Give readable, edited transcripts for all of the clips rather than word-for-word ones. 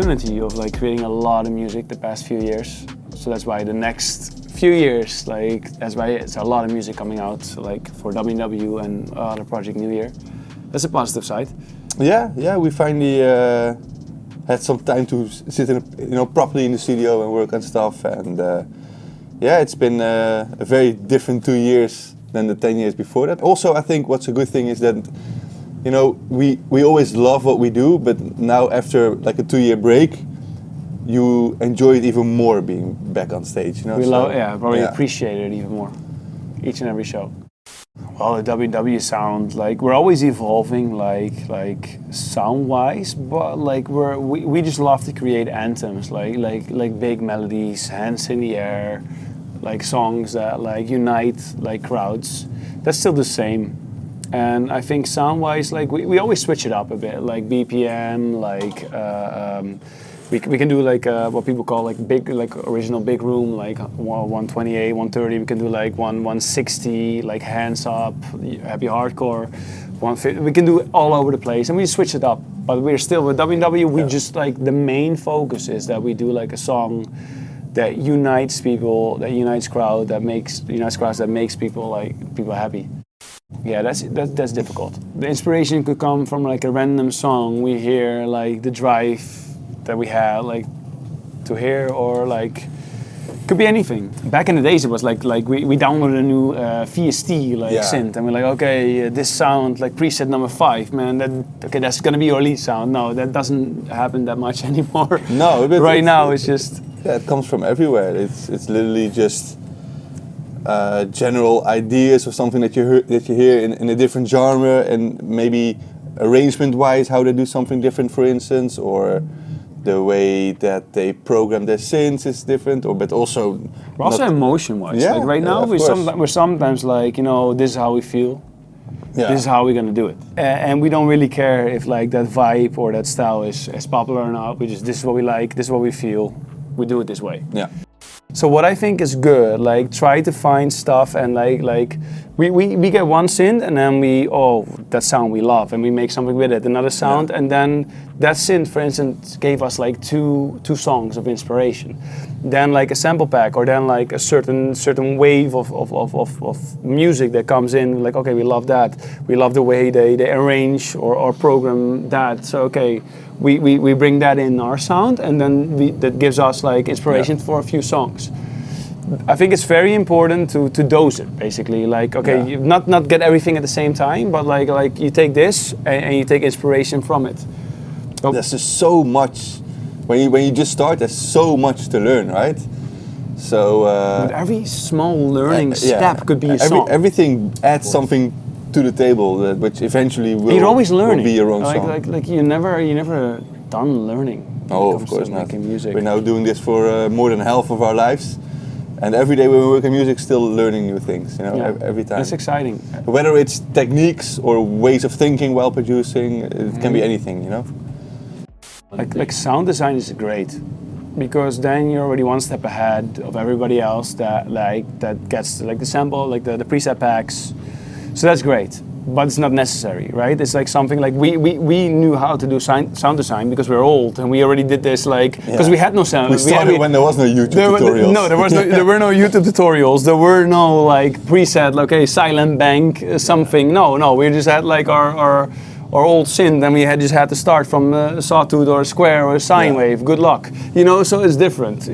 opportunity of like creating a lot of music the past few years. So that's why the next few years, like that's why it's a lot of music coming out, like for WW and other project New Year. That's a positive side. Yeah, we finally had some time to sit properly in the studio and work on stuff, and it's been a very different 2 years than the 10 years before that. Also, I think what's a good thing is that we always love what we do, but now after like a 2-year break, you enjoy it even more being back on stage. We probably appreciate it even more each and every show. Well, the WW sound, like we're always evolving, like sound-wise, but like we just love to create anthems, like big melodies, hands in the air, like songs that like unite like crowds. That's still the same, and I think sound-wise, like we always switch it up a bit, like BPM, like. We can do like what people call like big, like original big room, like 128, 130. We can do like 160, like hands up, happy hardcore, 150. We can do it all over the place, and we switch it up. But we're still with WW. We just like the main focus is that we do like a song that unites people, that unites crowds, that makes people happy. Yeah, that's difficult. The inspiration could come from like a random song we hear, like the drive that we had like to hear, or like could be anything. Back in the days it was like we downloaded a new VST synth, and we're like, okay, this sound like preset number 5, man, that's gonna be your lead sound. No, that doesn't happen that much anymore. No, right now it's just it comes from everywhere. It's literally just general ideas or something that you hear in a different genre, and maybe arrangement wise how they do something different, for instance, or the way that they program their synths is different, but also emotion-wise. Like right now, we're sometimes like, this is how we feel. Yeah. This is how we're gonna do it, and we don't really care if like that vibe or that style is popular or not. This is what we like. This is what we feel. We do it this way. Yeah. So what I think is good, like try to find stuff, and like we get one synth, and then that sound we love, and we make something with it, another sound, and then that synth, for instance, gave us like two songs of inspiration. Then like a sample pack, or then like a certain wave of music that comes in, like okay, we love that, we love the way they arrange or program that. So okay, we bring that in our sound, and then that gives us like inspiration for a few songs. I think it's very important to dose it, basically. Like okay, you not get everything at the same time, but like you take this and you take inspiration from it. There's just so much when you just start. There's so much to learn, right? So but every small learning step could be a song. Everything adds something to the table, which eventually You're always learning. Will be your own song. Like you're never done learning. Oh, of course not. Music. We're now doing this for more than half of our lives, and every day when we work in music, still learning new things. Every time. That's exciting. Whether it's techniques or ways of thinking while producing, it can be anything. Like sound design is great, because then you're already one step ahead of everybody else that gets like the sample, like the preset packs. So that's great, but it's not necessary, right? It's like something like we knew how to do sound design because we're old, and we already did this because we had no sound. We started when there was no YouTube tutorials. There were no YouTube tutorials. There were no like preset, silent bank something. No, we just had like our old synth, and we just had to start from a sawtooth or a square or a sine wave. Good luck, so it's different,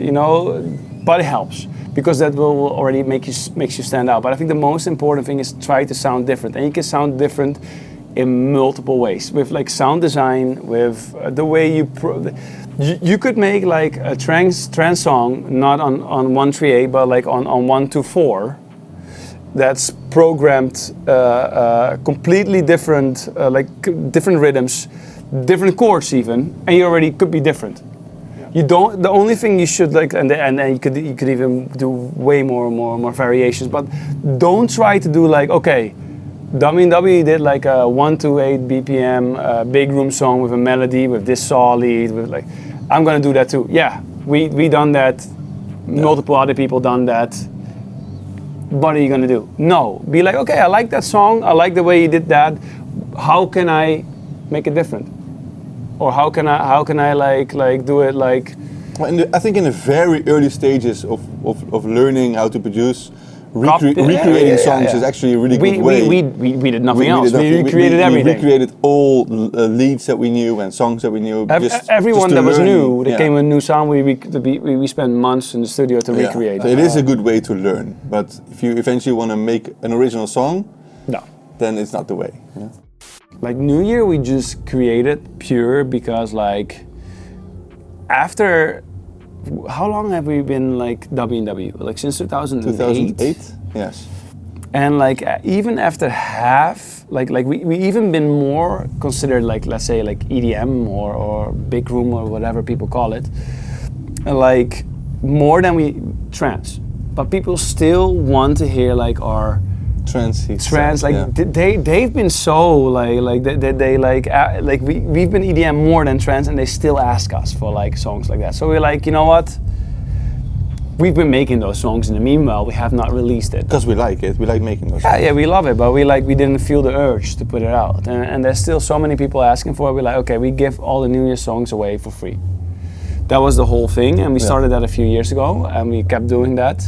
but it helps, because that will already makes you stand out. But I think the most important thing is try to sound different, and you can sound different in multiple ways, with like sound design, with the way you could make like a trance song not on 138, but like on 124. That's programmed completely different, different rhythms, different chords even, and you already could be different. You don't. The only thing you should and you could even do way more variations. But don't try to do like WW did like a 128 BPM big room song with a melody with this saw lead with like, I'm gonna do that too. Yeah, we done that. Multiple other people done that. What are you gonna do? No, be like, okay, I like that song. I like the way you did that. How can I make it different? or how can I like do it like? Well, I think in the very early stages of learning how to produce, recreating songs is actually a really good way. We did nothing else. We recreated everything. We recreated all leads that we knew and songs that we knew. Everyone that was new, that came with new sound, we spent months in the studio to recreate. So it is a good way to learn, but if you eventually want to make an original song, then it's not the way. Yeah? Like New Year, we just created pure because like after. How long have we been like W&W? Like since 2008? 2008, yes. And like even after half, like we even been more considered like, let's say like EDM or big room or whatever people call it, like more than we trance. But people still want to hear like our trance, like they've been so like they like we've been EDM more than trance, and they still ask us for like songs like that. So we're like, you know what? We've been making those songs in the meanwhile. We have not released it because we like it. We like making those songs. Yeah, we love it, but we didn't feel the urge to put it out. And there's still so many people asking for it. We're like, okay, we give all the New Year songs away for free. That was the whole thing, and we started that a few years ago, and we kept doing that.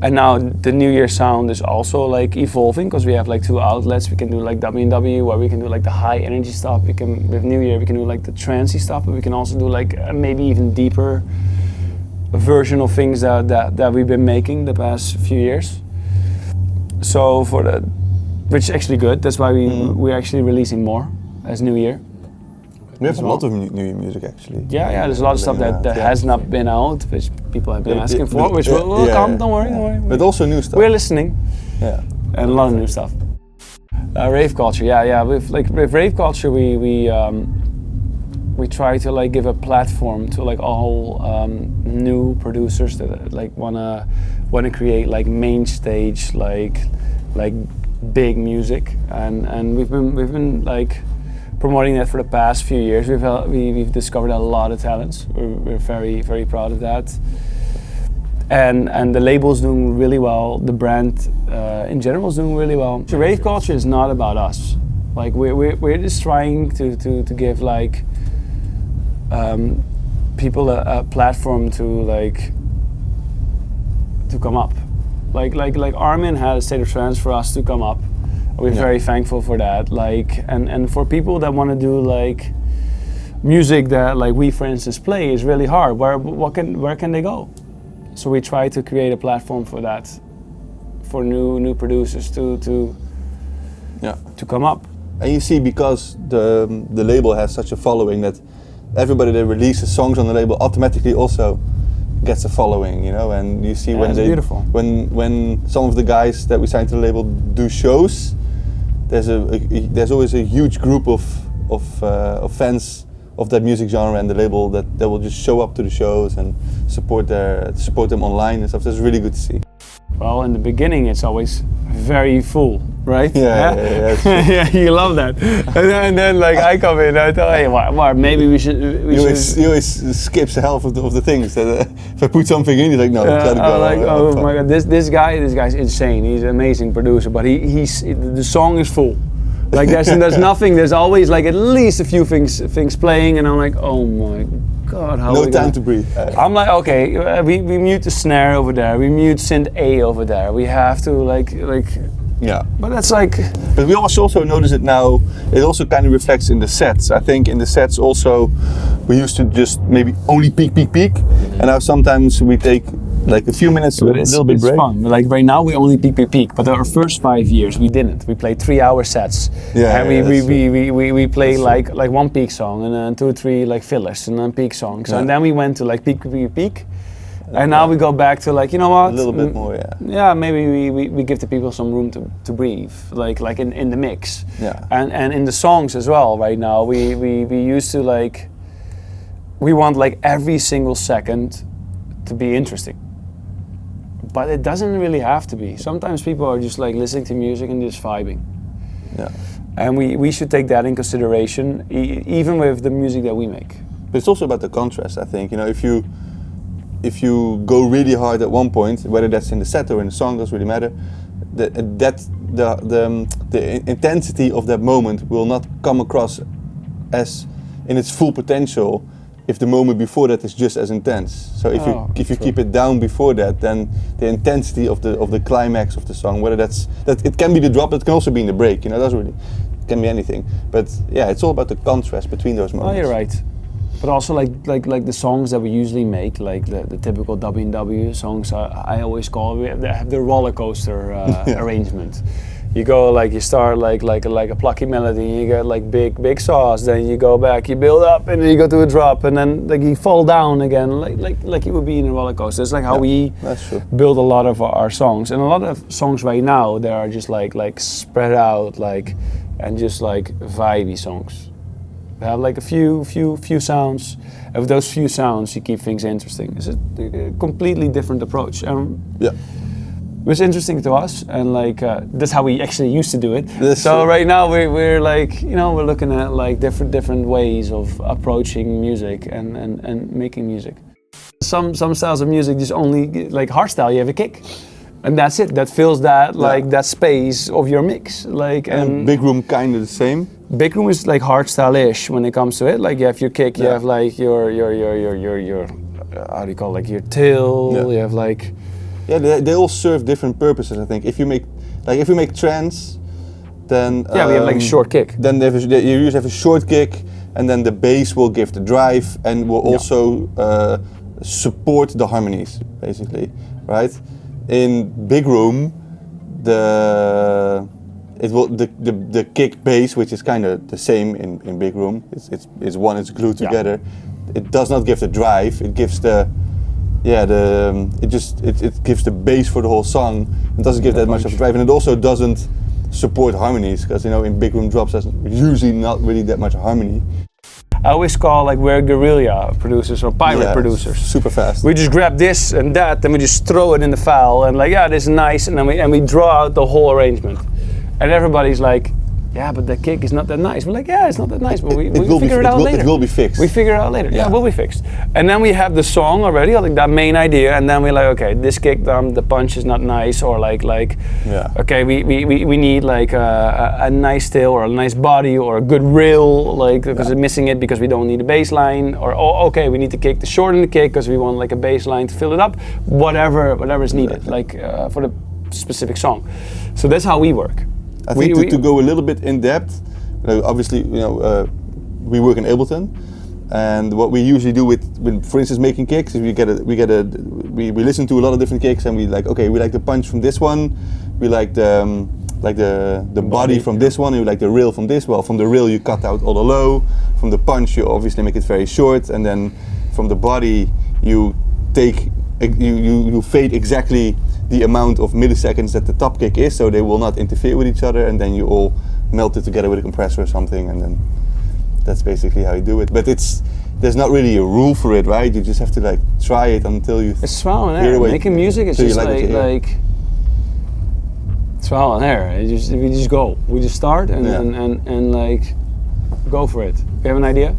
And now the New Year sound is also like evolving because we have like 2 outlets. We can do like W&W where we can do like the high energy stuff. We can with New Year we can do like the trancey stuff, but we can also do like maybe even deeper version of things that we've been making the past few years. So which is actually good. That's why we're actually releasing more as New Year. We have a lot of New Year music actually. Yeah, there's a lot of stuff that has not been out, which people have been asking for, which will come, don't worry. But also new stuff. We're listening. Yeah. And a lot of new stuff. Rave Culture, with Rave Culture we try to like give a platform to like all new producers that like wanna create like main stage like big music, and we've been like promoting that for the past few years. We've discovered a lot of talents. We're very, very proud of that. And the label's doing really well. The brand in general is doing really well. So Rave Culture is not about us. Like we're just trying to give like people a platform to come up. Like Armin had a State of Trance for us to come up. We're very thankful for that. And for people that want to do like music that like we, for instance, play is really hard. Where can they go? So we try to create a platform for that, for new producers to come up. And you see, because the label has such a following, that everybody that releases songs on the label automatically also gets a following, you know. And you see when some of the guys that we signed to the label do shows, there's always a huge group of fans of that music genre and the label that will just show up to the shows and support them online and stuff. That's really good to see. Well, in the beginning, it's always very full, right? Yeah. Yeah, you love that. And then like I come in, I tell, hey, Mark, maybe we should. He always skips half of the things. That if I put something in, he's like, no, let it go. Like, oh my God, this guy's insane. He's an amazing producer, but the song is full. Like there's nothing. There's always like at least a few things playing, and I'm like, oh my God, how? No time to breathe. I'm like, okay, we mute the snare over there. We mute synth A over there. We have to like. Yeah. But that's like. But we also notice it now. It also kind of reflects in the sets. I think in the sets also, we used to just maybe only peak, and now sometimes we take like a few minutes to a little bit break. It's fun. Like right now we only peak. But our first 5 years we didn't. We played 3-hour sets. Yeah. And we play like one peak song and then 2 or 3 like fillers and then peak songs. Yeah. And then we went to like peak. And now we go back to like, you know what? A little bit more, yeah. Yeah, maybe we give the people some room to breathe, like in the mix. Yeah. And in the songs as well. Right now we used to like, we want like every single second to be interesting. But it doesn't really have to be. Sometimes people are just like listening to music and just vibing. Yeah. And we should take that in consideration, even with the music that we make. But it's also about the contrast, I think. You know, if you go really hard at one point, whether that's in the set or in the song, doesn't really matter. The intensity of that moment will not come across as in its full potential if the moment before that is just as intense. So if you keep it down before that, then the intensity of the climax of the song, whether that it can be the drop, it can also be in the break. You know, it can be anything. But yeah, it's all about the contrast between those moments. Oh, you're right. But also like the songs that we usually make, like the typical W&W songs, I always call they have the roller coaster arrangement. You go you start like a plucky melody, and you get like big sauce, then you go back, you build up, and then you go to a drop, and then you fall down again, like you would be in a roller coaster. It's like how we build a lot of our songs, and a lot of songs right now they are just like spread out and just vibey songs. We have like a few sounds. And with those few sounds, you keep things interesting. It's a completely different approach. It was interesting to us, and that's how we actually used to do it. Right now we're we're looking at different ways of approaching music and making music. Some styles of music just only hardstyle. You have a kick, and that's it. That fills that that space of your mix. And Big Room kind of the same. Big Room is hardstyle-ish when it comes to it. You have your kick, you have your how do you call it? Your till. You have Yeah, they all serve different purposes. I think if you make trance, then we have a short kick. Then you usually have a short kick, and then the bass will give the drive and will also support the harmonies, basically, right? In Big Room, the kick bass, which is kind of the same in Big Room, it's glued together. It does not give the drive. It gives it gives the bass for the whole song. It doesn't give that much of a drive, and it also doesn't support harmonies, because in Big Room drops there's usually not really that much harmony. I always call we're guerrilla producers or pirate producers. Super fast. We just grab this and that, and we just throw it in the file, and this is nice, and then we draw out the whole arrangement, and everybody's like, yeah, but the kick is not that nice. We're like, yeah, it's not that nice, but we figure it out later. It will be fixed. We figure it out later. Yeah, it will be fixed. And then we have the song already, that main idea, and then we're like, okay, this kick, the punch is not nice, or okay, we need a nice tail or a nice body or a good rill, because we're missing it because we don't need a bass line, or okay, we need to shorten the kick because we want a bass line to fill it up, whatever is needed, for the specific song. So that's how we work. I think to go a little bit in depth, obviously, we work in Ableton, and what we usually do with for instance, making kicks is we listen to a lot of different kicks, and we like the punch from this one, we like the body from this one, and we like the rill from this. Well, from the rill you cut out all the low, from the punch you obviously make it very short, and then from the body you fade exactly the amount of milliseconds that the top kick is, so they will not interfere with each other, and then you all melt it together with a compressor or something, and then that's basically how you do it. But there's not really a rule for it, right? You just have to try it until you. It's trial and error. Making music is just trial and error. We just go. We just start and go for it. You have an idea?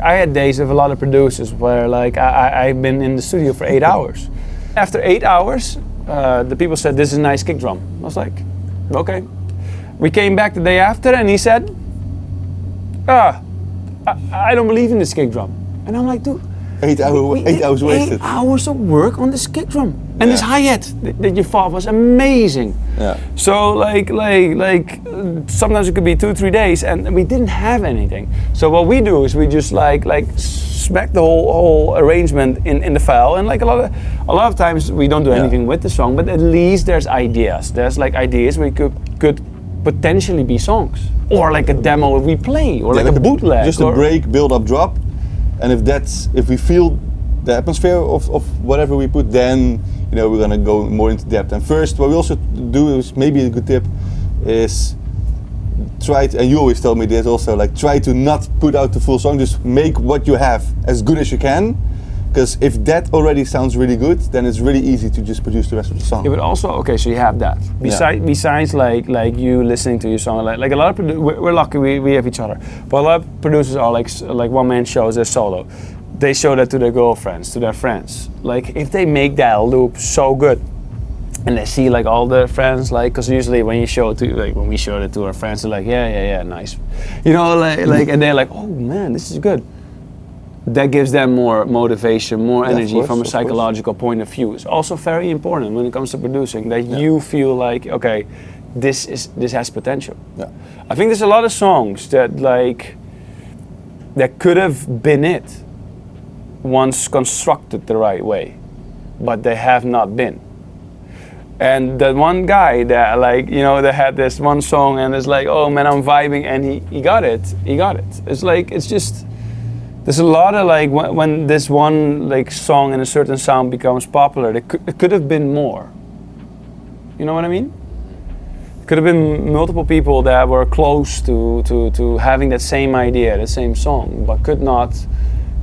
I had days of a lot of producers where I've been in the studio for 8 hours. After 8 hours, the people said, this is a nice kick drum. I was like, okay. We came back the day after, and he said, I don't believe in this kick drum. And I'm like, dude, 8 hours wasted. 8 hours of work on this kick drum. And this hi-hat that you thought was amazing. Yeah. So sometimes it could be 2-3 days, and we didn't have anything. So what we do is we just smack the whole arrangement in the file, and a lot of times we don't do anything with the song, but at least there's ideas. There's ideas we could potentially be songs, or a demo we play, or a bootleg. Just a break, build up, drop, and if we feel the atmosphere of whatever we put, then we're gonna go more into depth. And first, what we also do is maybe a good tip is try to, and you always tell me this also, try to not put out the full song. Just make what you have as good as you can, because if that already sounds really good, then it's really easy to just produce the rest of the song. Yeah, but also, okay, so you have that. Besides you listening to your song, a lot of we're lucky we have each other, but a lot of producers are like one man shows, they're solo. They show that to their girlfriends, to their friends. If they make that loop so good, and they see like all their friends, like, because usually when you show it to, like, when we showed it to our friends, they're like, yeah, nice, you know, like, and they're like, oh man, this is good. That gives them more motivation, more energy from a psychological point of view. It's also very important when it comes to producing that you feel like, okay, this has potential. Yeah. I think there's a lot of songs that like that could have been it once constructed the right way, but they have not been. And that one guy that, like, you know, that had this one song and is like, oh man, I'm vibing, and he got it. It's like, it's just, there's a lot of like, when this one like song and a certain sound becomes popular, it could have been more. You know what I mean? It could have been multiple people that were close to having that same idea, the same song, but could not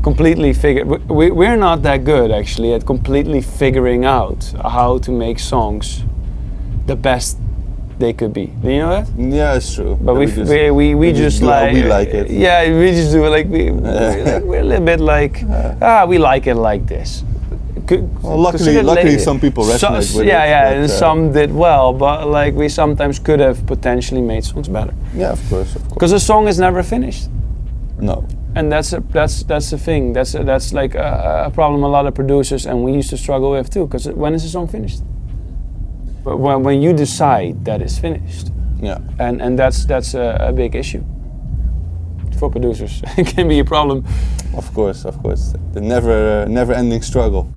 completely figure. We're not that good actually at completely figuring out how to make songs the best they could be. Do you know that? Yeah, it's true. But we just do like, how we like it. Yeah, we just do it like we're a little bit like we like it like this. Well, luckily some people resonate with it. Yeah, and some did well, but like we sometimes could have potentially made songs better. Yeah, of course. Because a song is never finished. No. And that's the thing. That's like a problem a lot of producers and we used to struggle with too. Because when is a song finished? But when you decide that it's finished. Yeah. And that's a big issue for producers. It can be a problem. Of course. The never-ending struggle.